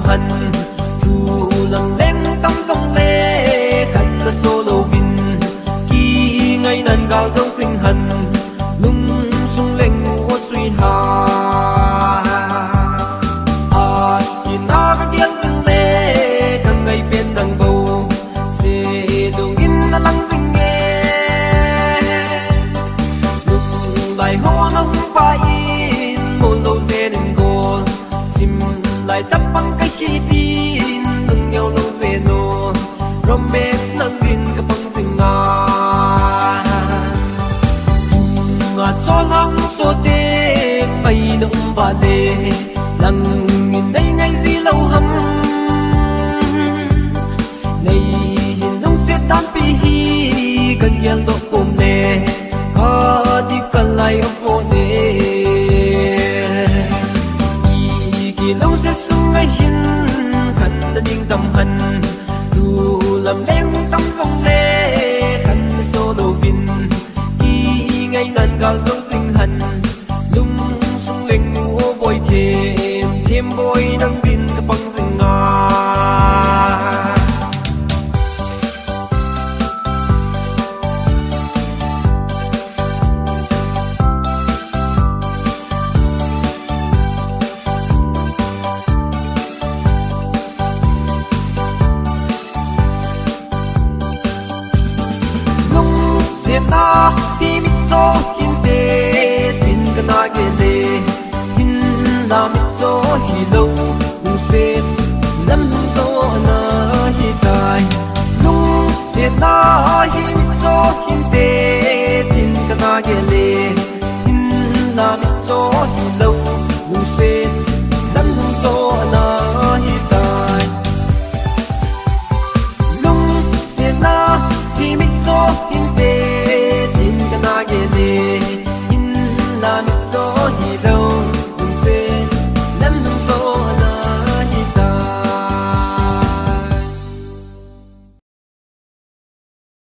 hành thu lần lên tâm công lê khăn là solo vin khi ngày nan gạo dấu sinh hành lung sung lên ngũ suy hà chỉ nó các tiếng dừng lê càng ngày bên đằng bầu sẽ đồ in nó lắng dinh nghe lúc lại hô nông ba in một lâu dê đừng cô sim lại chấp bằng cái khi tin đừng nhau lâu dê nô romance nâng din cái bằng dinh ngà cho lăng số tê bay động và đê lăng nhìn đây ngay gì lâu hâm này hình dung sẽ tan pi hi cần yên độ cùng nè có đi cần lại ở phố nè kỳ lâu sẽ sung ngay hin khăn đã điên tâm hành dù làm đen tâm không lê khăn số đồ vin khi ngay nan gạo dấu tinh hành lung sung lên ngũ bồi thêm bôi nắng vin cái băng rừng na hi mi cho hin te tin ka na ge le hin na mi cho hi lo u se nan zo na hi tai lu se na hi